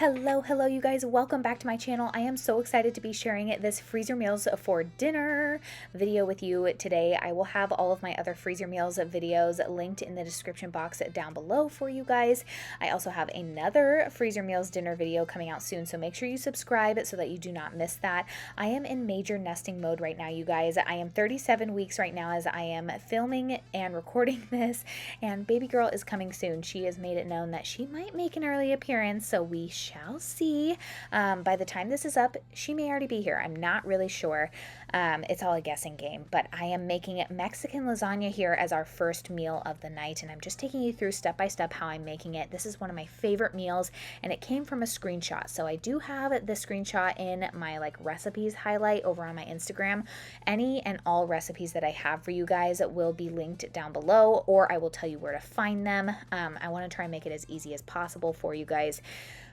Hello, you guys. Welcome back to my channel. I am so excited to be sharing this freezer meals for dinner video with you today. I will have all of my other freezer meals videos linked in the description box down below for you guys. I also have another freezer meals dinner video coming out soon, so make sure you subscribe so that you do not miss that. I am in major nesting mode right now, you guys. I am 37 weeks right now as I am filming and recording this, and baby girl is coming soon. She has made it known that she might make an early appearance, so we shall see. By the time this is up, she may already be here. I'm not really sure. It's all a guessing game, but I am making Mexican lasagna here as our first meal of the night, and I'm just taking you through step by step how I'm making it. This is one of my favorite meals, and it came from a screenshot. So I do have the screenshot in my recipes highlight over on my Instagram. Any and all recipes that I have for you guys will be linked down below, or I will tell you where to find them. I want to try and make it as easy as possible for you guys.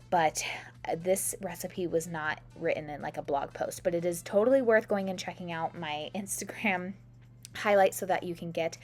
But this recipe was not written in a blog post, but it is totally worth going and checking out my Instagram highlight so that you can get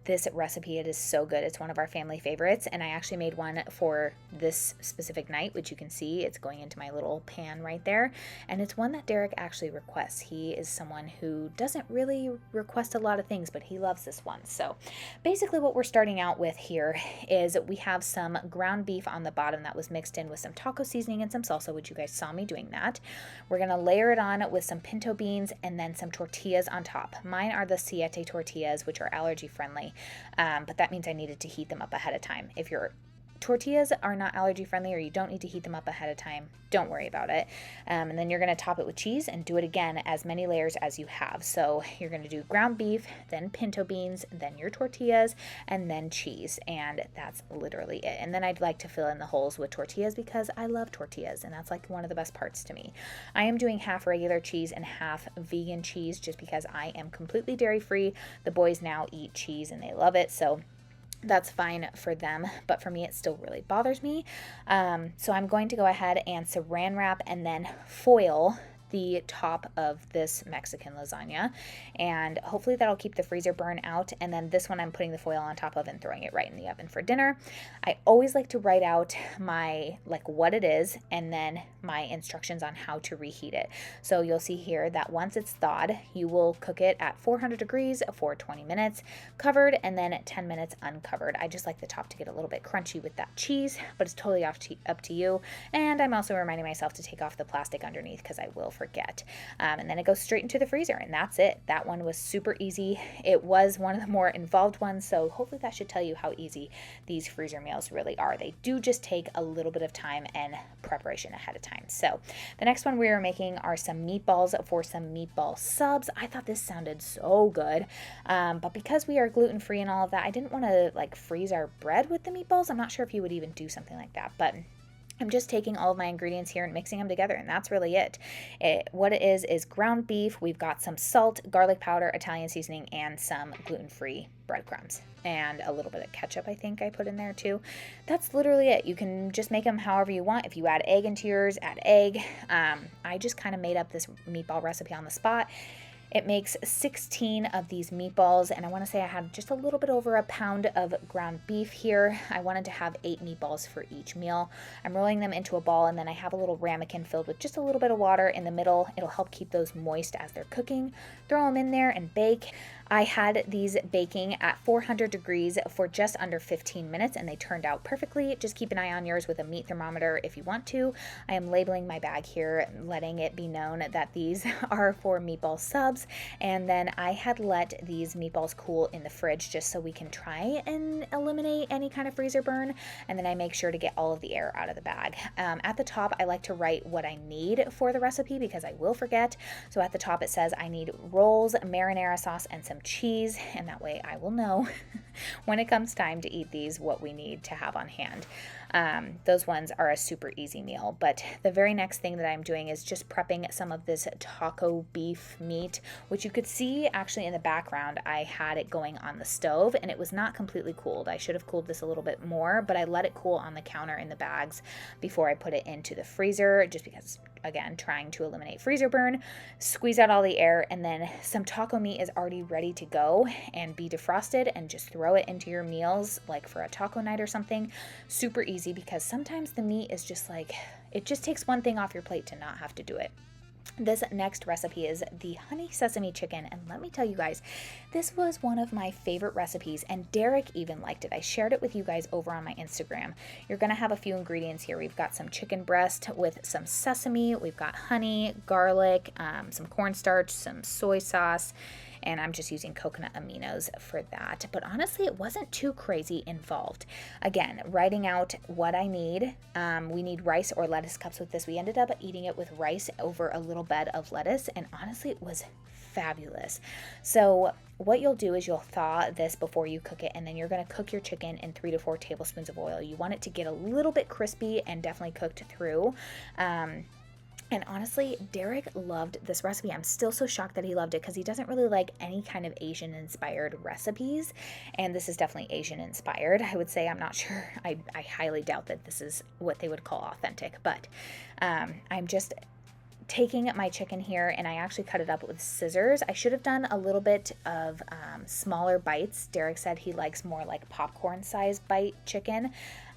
this recipe. It is so good. It's one of our family favorites, and I actually made one for this specific night, which you can see it's going into my little pan right there, and it's one that Derek actually requests. He is someone who doesn't really request a lot of things, but he loves this one. So basically what we're starting out with here is we have some ground beef on the bottom that was mixed in with some taco seasoning and some salsa, which you guys saw me doing that. We're going to layer it on with some pinto beans and then some tortillas on top. Mine are the Siete tortillas, which are allergy friendly, but that means I needed to heat them up ahead of time. If your tortillas are not allergy friendly or you don't need to heat them up ahead of time, don't worry about it. And then you're going to top it with cheese and do it again as many layers as you have. So you're going to do ground beef, then pinto beans, then your tortillas, and then cheese. And that's literally it. And then I'd like to fill in the holes with tortillas because I love tortillas, and that's one of the best parts to me. I am doing half regular cheese and half vegan cheese just because I am completely dairy free. The boys now eat cheese and they love it, so that's fine for them, but for me it still really bothers me. So I'm going to go ahead and saran wrap and then foil the top of this Mexican lasagna, and hopefully that'll keep the freezer burn out. And then this one I'm putting the foil on top of and throwing it right in the oven for dinner. I always like to write out my what it is and then my instructions on how to reheat it. So you'll see here that once it's thawed, you will cook it at 400 degrees for 20 minutes covered and then 10 minutes uncovered. I just like the top to get a little bit crunchy with that cheese, but it's totally up to you. And I'm also reminding myself to take off the plastic underneath because I will forget. And then it goes straight into the freezer, and that's it. That one was super easy. It was one of the more involved ones, so hopefully that should tell you how easy these freezer meals really are. They do just take a little bit of time and preparation ahead of time. So the next one we are making are some meatballs for some meatball subs. I thought this sounded so good, but because we are gluten-free and all of that, I didn't want to freeze our bread with the meatballs. I'm not sure if you would even do something like that, but I'm just taking all of my ingredients here and mixing them together, and that's really it. What it is ground beef. We've got some salt, garlic powder, Italian seasoning, and some gluten-free breadcrumbs. And a little bit of ketchup, I think I put in there too. That's literally it. You can just make them however you want. If you add egg into yours, add egg. I just kind of made up this meatball recipe on the spot. It makes 16 of these meatballs, and I want to say I had just a little bit over a pound of ground beef here. I wanted to have 8 meatballs for each meal. I'm rolling them into a ball, and then I have a little ramekin filled with just a little bit of water in the middle. It'll help keep those moist as they're cooking. Throw them in there and bake. I had these baking at 400 degrees for just under 15 minutes, and they turned out perfectly. Just keep an eye on yours with a meat thermometer if you want to. I am labeling my bag here, letting it be known that these are for meatball subs. And then I had let these meatballs cool in the fridge just so we can try and eliminate any kind of freezer burn. And then I make sure to get all of the air out of the bag. At the top, I like to write what I need for the recipe because I will forget. So at the top it says I need rolls, marinara sauce, and some cheese, and that way I will know when it comes time to eat these what we need to have on hand. Those ones are a super easy meal, but the very next thing that I'm doing is just prepping some of this taco beef meat, which you could see actually in the background. I had it going on the stove and it was not completely cooled. I should have cooled this a little bit more, but I let it cool on the counter in the bags before I put it into the freezer, just because, again, trying to eliminate freezer burn. Squeeze out all the air, and then some taco meat is already ready to go and be defrosted, and just throw it into your meals like for a taco night or something. Super easy because sometimes the meat is just It just takes one thing off your plate to not have to do it. This next recipe is the honey sesame chicken, and let me tell you guys, this was one of my favorite recipes, and Derek even liked it. I shared it with you guys over on my Instagram. You're gonna have a few ingredients here. We've got some chicken breast with some sesame, we've got honey, garlic, some cornstarch, some soy sauce, and I'm just using coconut aminos for that. But honestly, it wasn't too crazy involved. Again, writing out what I need. We need rice or lettuce cups with this. We ended up eating it with rice over a little bed of lettuce, and honestly, it was fabulous. So what you'll do is you'll thaw this before you cook it, and then you're going to cook your chicken in 3 to 4 tablespoons of oil. You want it to get a little bit crispy and definitely cooked through. And honestly, Derek loved this recipe. I'm still so shocked that he loved it because he doesn't really like any kind of Asian-inspired recipes. And this is definitely Asian-inspired, I would say. I'm not sure. I highly doubt that this is what they would call authentic. But I'm just taking my chicken here, and I actually cut it up with scissors. I should have done a little bit of smaller bites. Derek said he likes more like popcorn size bite chicken.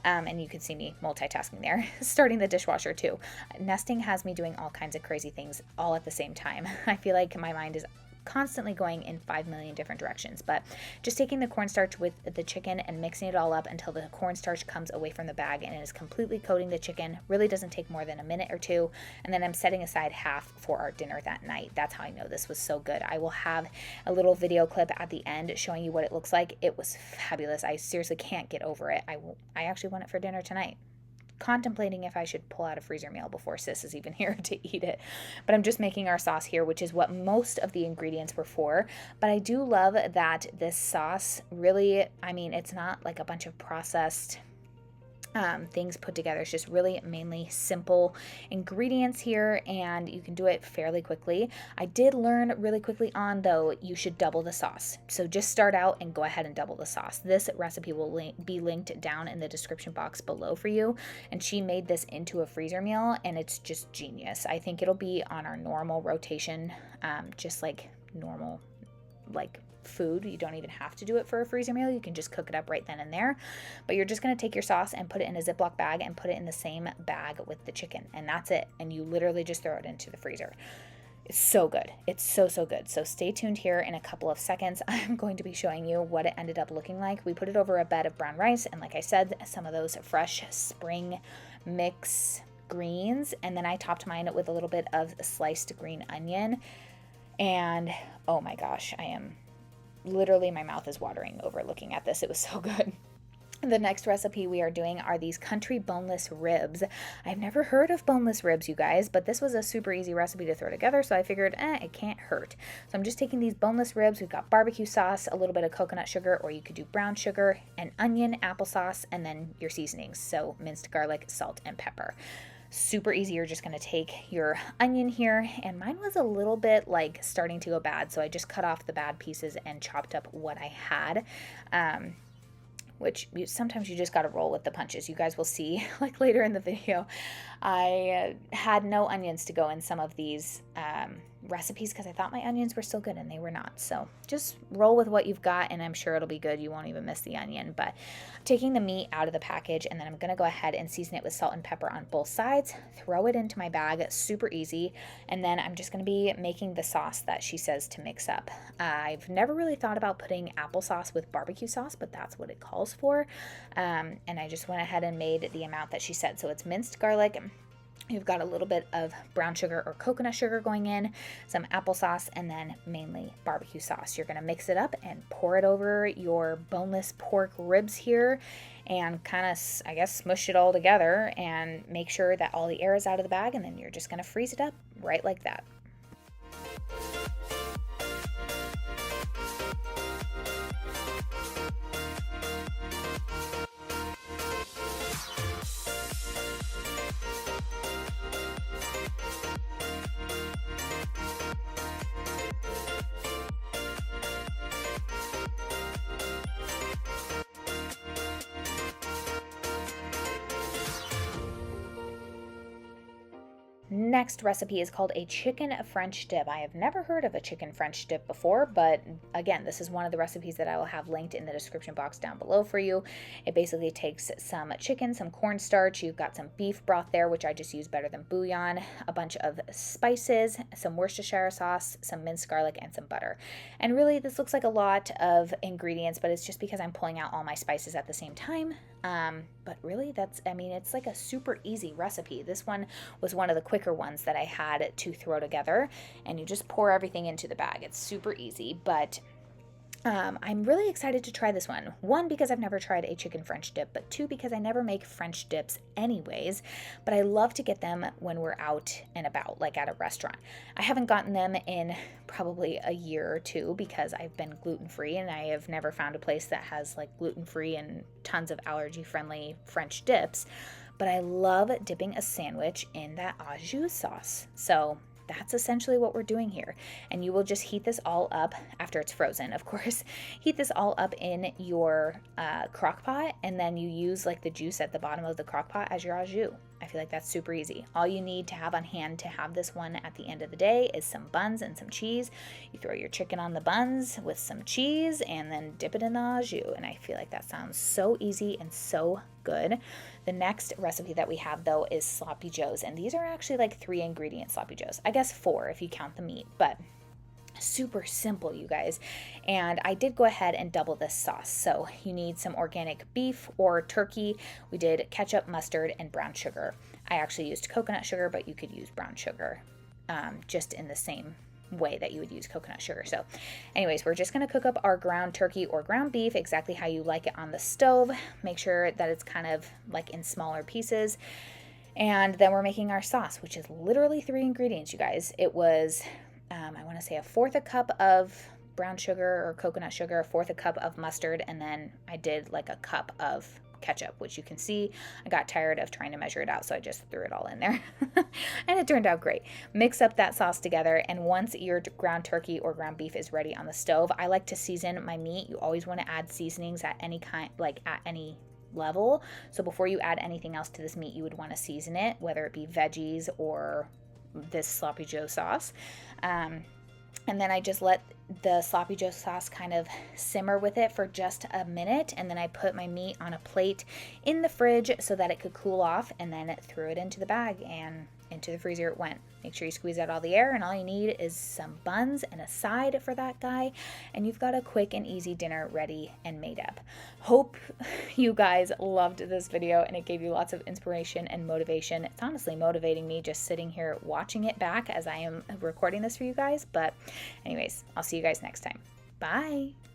And you can see me multitasking there, starting the dishwasher too. Nesting has me doing all kinds of crazy things all at the same time. I feel like my mind is constantly going in 5 million different directions, but just taking the cornstarch with the chicken and mixing it all up until the cornstarch comes away from the bag and it is completely coating the chicken. Really doesn't take more than a minute or two, and then I'm setting aside half for our dinner that night. That's how I know this was so good. I will have a little video clip at the end showing you what it looks like. It was fabulous. I seriously can't get over it. I actually want it for dinner tonight. Contemplating if I should pull out a freezer meal before Sis is even here to eat it. But I'm just making our sauce here, which is what most of the ingredients were for. But I do love that this sauce really, I mean, it's not like a bunch of processed things put together. It's just really mainly simple ingredients here, and you can do it fairly quickly. I did learn really quickly on, though, you should double the sauce. So just start out and go ahead and double the sauce. This recipe will be linked down in the description box below for you, and she made this into a freezer meal, and it's just genius. I think it'll be on our normal rotation, just like normal, like food. You don't even have to do it for a freezer meal. You can just cook it up right then and there. But you're just going to take your sauce and put it in a Ziploc bag and put it in the same bag with the chicken. And that's it. And you literally just throw it into the freezer. It's so good. It's so, so good. So stay tuned here in a couple of seconds. I'm going to be showing you what it ended up looking like. We put it over a bed of brown rice. And like I said, some of those fresh spring mix greens. And then I topped mine with a little bit of sliced green onion. And oh my gosh, literally, my mouth is watering over looking at this. It was so good. The next recipe we are doing are these country boneless ribs. I've never heard of boneless ribs, you guys, but this was a super easy recipe to throw together, so I figured, it can't hurt. So I'm just taking these boneless ribs. We've got barbecue sauce, a little bit of coconut sugar, or you could do brown sugar, an onion, applesauce, and then your seasonings. So minced garlic, salt, and pepper. Super easy. You're just going to take your onion here, and mine was a little bit like starting to go bad, so I just cut off the bad pieces and chopped up what I had, which sometimes you just got to roll with the punches. You guys will see like later in the video, I had no onions to go in some of these recipes because I thought my onions were still good, and they were not. So just roll with what you've got, and I'm sure it'll be good. You won't even miss the onion. But taking the meat out of the package, and then I'm going to go ahead and season it with salt and pepper on both sides, throw it into my bag, super easy, and then I'm just going to be making the sauce that she says to mix up. I've never really thought about putting applesauce with barbecue sauce, but that's what it calls for, and I just went ahead and made the amount that she said. So it's minced garlic, you've got a little bit of brown sugar or coconut sugar going in, some applesauce, and then mainly barbecue sauce. You're going to mix it up and pour it over your boneless pork ribs here and kind of, I guess, smush it all together and make sure that all the air is out of the bag, and then you're just going to freeze it up right like that. next recipe is called a chicken French dip. I have never heard of a chicken French dip before, but again, this is one of the recipes that I will have linked in the description box down below for you. It basically takes some chicken, some cornstarch, you've got some beef broth there, which I just use better than bouillon, a bunch of spices, some Worcestershire sauce, some minced garlic, and some butter. And really, this looks like a lot of ingredients, but it's just because I'm pulling out all my spices at the same time. But really, it's like a super easy recipe. This one was one of the quicker ones that I had to throw together, and you just pour everything into the bag. It's super easy, but I'm really excited to try this one. One, because I've never tried a chicken French dip, but two, because I never make French dips anyways, but I love to get them when we're out and about, like at a restaurant. I haven't gotten them in probably a year or two because I've been gluten-free, and I have never found a place that has like gluten-free and tons of allergy-friendly French dips, but I love dipping a sandwich in that au jus sauce. So that's essentially what we're doing here. And you will just heat this all up after it's frozen, of course. Heat this all up in your crock pot, and then you use like the juice at the bottom of the crock pot as your au jus. I feel like that's super easy. All you need to have on hand to have this one at the end of the day is some buns and some cheese. You throw your chicken on the buns with some cheese and then dip it in the au jus. And I feel like that sounds so easy and so good. The next recipe that we have though is sloppy joes. And these are actually like 3 ingredient sloppy joes. I guess 4 if you count the meat, but super simple, you guys. And I did go ahead and double this sauce. So you need some organic beef or turkey. We did ketchup, mustard, and brown sugar. I actually used coconut sugar, but you could use brown sugar just in the same way that you would use coconut sugar. So anyways, we're just going to cook up our ground turkey or ground beef exactly how you like it on the stove. Make sure that it's kind of like in smaller pieces. And then we're making our sauce, which is literally 3 ingredients, you guys. It was I want to say 1/4 a cup of brown sugar or coconut sugar, 1/4 a cup of mustard, and then I did like a cup of ketchup, which you can see I got tired of trying to measure it out, so I just threw it all in there. And it turned out great. Mix up that sauce together, and once your ground turkey or ground beef is ready on the stove, I like to season my meat. You always want to add seasonings at any kind, like at any level. So before you add anything else to this meat, you would want to season it, whether it be veggies or this sloppy joe sauce. And then I just let the sloppy joe sauce kind of simmer with it for just a minute, and then I put my meat on a plate in the fridge so that it could cool off, and then threw it into the bag and into the freezer it went. Make sure you squeeze out all the air, and all you need is some buns and a side for that guy, and you've got a quick and easy dinner ready and made up. Hope you guys loved this video and it gave you lots of inspiration and motivation. It's honestly motivating me just sitting here watching it back as I am recording this for you guys. But anyways, I'll see you guys next time. Bye.